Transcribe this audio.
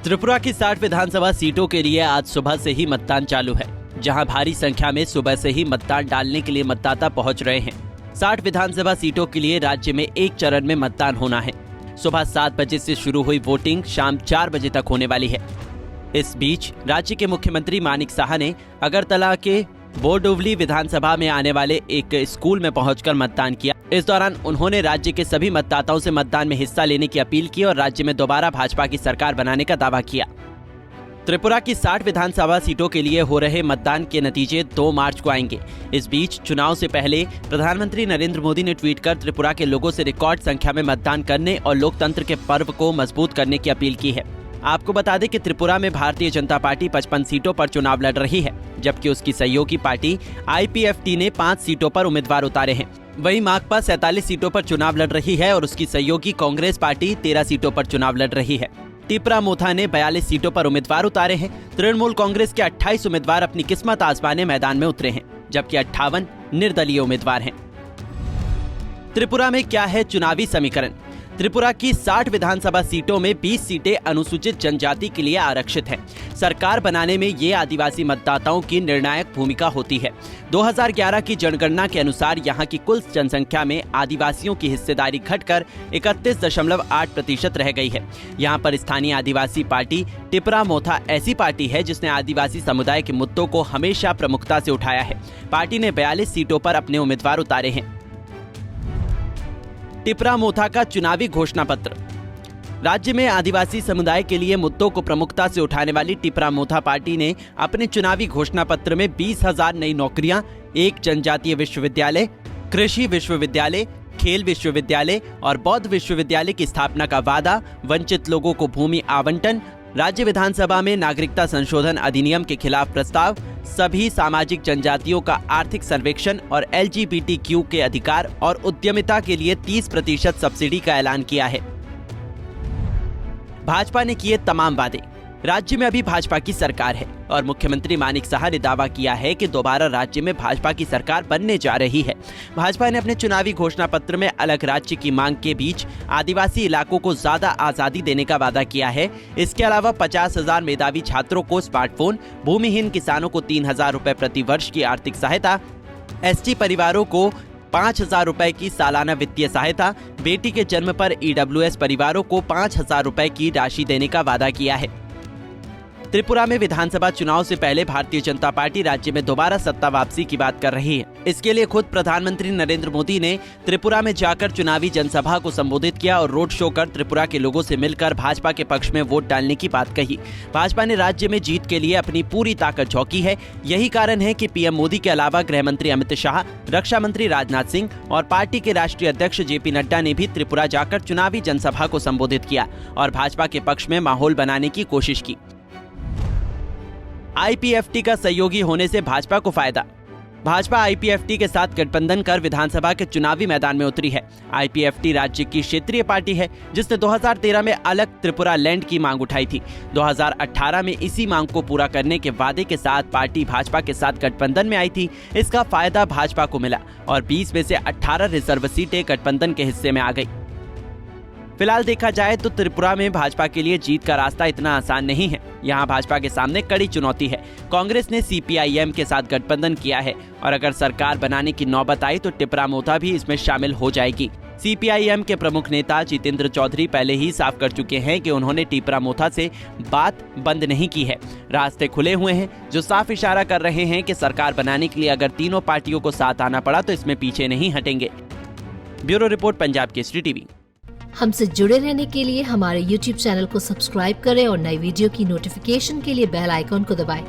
त्रिपुरा की 60 विधानसभा सीटों के लिए आज सुबह से ही मतदान चालू है, जहां भारी संख्या में सुबह से ही मतदान डालने के लिए मतदाता पहुंच रहे हैं। 60 विधानसभा सीटों के लिए राज्य में एक चरण में मतदान होना है। सुबह 7 बजे से शुरू हुई वोटिंग शाम 4 बजे तक होने वाली है। इस बीच राज्य के मुख्यमंत्री मानिक साहा ने अगरतला के बोरडोवली विधानसभा में आने वाले एक स्कूल में पहुंचकर मतदान किया। इस दौरान उन्होंने राज्य के सभी मतदाताओं से मतदान में हिस्सा लेने की अपील की और राज्य में दोबारा भाजपा की सरकार बनाने का दावा किया। त्रिपुरा की 60 विधानसभा सीटों के लिए हो रहे मतदान के नतीजे 2 मार्च को आएंगे। इस बीच चुनाव से पहले प्रधानमंत्री नरेंद्र मोदी ने ट्वीट कर त्रिपुरा के लोगों से रिकॉर्ड संख्या में मतदान करने और लोकतंत्र के पर्व को मजबूत करने की अपील की है। आपको बता दें कि त्रिपुरा में भारतीय जनता पार्टी 55 सीटों पर चुनाव लड़ रही है, जबकि उसकी सहयोगी पार्टी IPFT ने 5 सीटों पर उम्मीदवार उतारे हैं। वहीं माकपा 47 सीटों पर चुनाव लड़ रही है और उसकी सहयोगी कांग्रेस पार्टी 13 सीटों पर चुनाव लड़ रही है। टिपरा मोथा ने 42 सीटों पर उम्मीदवार उतारे हैं। तृणमूल कांग्रेस के 28 उम्मीदवार अपनी किस्मत आजमाने मैदान में उतरे हैं, जबकि 58 निर्दलीय उम्मीदवार हैं। त्रिपुरा में क्या है चुनावी समीकरण? त्रिपुरा की 60 विधानसभा सीटों में 20 सीटें अनुसूचित जनजाति के लिए आरक्षित हैं। सरकार बनाने में ये आदिवासी मतदाताओं की निर्णायक भूमिका होती है। 2011 की जनगणना के अनुसार यहाँ की कुल जनसंख्या में आदिवासियों की हिस्सेदारी घटकर 31.8% रह गई है। यहाँ पर स्थानीय आदिवासी पार्टी टिपरा मोथा ऐसी पार्टी है जिसने आदिवासी समुदाय के मुद्दों को हमेशा प्रमुखता से उठाया है। पार्टी ने 42 सीटों पर अपने उम्मीदवार उतारे हैं। टिपरा मोथा का चुनावी घोषणा पत्र। राज्य में आदिवासी समुदाय के लिए मुद्दों को प्रमुखता से उठाने वाली टिपरा मोथा पार्टी ने अपने चुनावी घोषणा पत्र में 20,000 नई नौकरियां, एक जनजातीय विश्वविद्यालय, कृषि विश्वविद्यालय, खेल विश्वविद्यालय और बौद्ध विश्वविद्यालय की स्थापना का वादा, वंचित लोगों को भूमि आवंटन, राज्य विधानसभा में नागरिकता संशोधन अधिनियम के खिलाफ प्रस्ताव, सभी सामाजिक जनजातियों का आर्थिक सर्वेक्षण और LGBTQ के अधिकार और उद्यमिता के लिए 30% सब्सिडी का ऐलान किया है। भाजपा ने किए तमाम वादे। राज्य में अभी भाजपा की सरकार है और मुख्यमंत्री मानिक साहा ने दावा किया है कि दोबारा राज्य में भाजपा की सरकार बनने जा रही है। भाजपा ने अपने चुनावी घोषणा पत्र में अलग राज्य की मांग के बीच आदिवासी इलाकों को ज्यादा आजादी देने का वादा किया है। इसके अलावा 50,000 मेधावी छात्रों को स्मार्टफोन, भूमिहीन किसानों को 3,000 रुपए प्रति वर्ष की आर्थिक सहायता, ST परिवारों को 5,000 रुपए की सालाना वित्तीय सहायता, बेटी के जन्म पर EWS परिवारों को 5,000 रुपए की राशि देने का वादा किया है। त्रिपुरा में विधानसभा चुनाव से पहले भारतीय जनता पार्टी राज्य में दोबारा सत्ता वापसी की बात कर रही है। इसके लिए खुद प्रधानमंत्री नरेंद्र मोदी ने त्रिपुरा में जाकर चुनावी जनसभा को संबोधित किया और रोड शो कर त्रिपुरा के लोगों से मिलकर भाजपा के पक्ष में वोट डालने की बात कही। भाजपा ने राज्य में जीत के लिए अपनी पूरी ताकत झोंकी है। यही कारण है कि PM मोदी के अलावा गृह मंत्री अमित शाह, रक्षा मंत्री राजनाथ सिंह और पार्टी के राष्ट्रीय अध्यक्ष JP नड्डा ने भी त्रिपुरा जाकर चुनावी जनसभा को संबोधित किया और भाजपा के पक्ष में माहौल बनाने की कोशिश की। IPFT का सहयोगी होने से भाजपा को फायदा। भाजपा IPFT के साथ गठबंधन कर विधानसभा के चुनावी मैदान में उतरी है। IPFT राज्य की क्षेत्रीय पार्टी है जिसने 2013 में अलग त्रिपुरा लैंड की मांग उठाई थी। 2018 में इसी मांग को पूरा करने के वादे के साथ पार्टी भाजपा के साथ गठबंधन में आई थी। इसका फायदा भाजपा को मिला और 20 में से 18 रिजर्व सीटें गठबंधन के हिस्से में आ गई। फिलहाल देखा जाए तो त्रिपुरा में भाजपा के लिए जीत का रास्ता इतना आसान नहीं है। यहाँ भाजपा के सामने कड़ी चुनौती है। कांग्रेस ने CPIM के साथ गठबंधन किया है और अगर सरकार बनाने की नौबत आई तो टिपरा मोथा भी इसमें शामिल हो जाएगी। CPIM के प्रमुख नेता जितेंद्र चौधरी पहले ही साफ कर चुके हैं कि उन्होंने टिपरा मोथा से बात बंद नहीं की है। रास्ते खुले हुए हैं जो साफ इशारा कर रहे हैं कि सरकार बनाने के लिए अगर तीनों पार्टियों को साथ आना पड़ा तो इसमें पीछे नहीं हटेंगे। Bureau report, Punjab Kesari TV. हमसे जुड़े रहने के लिए हमारे YouTube चैनल को सब्सक्राइब करें और नई वीडियो की नोटिफिकेशन के लिए बेल आइकॉन को दबाएं।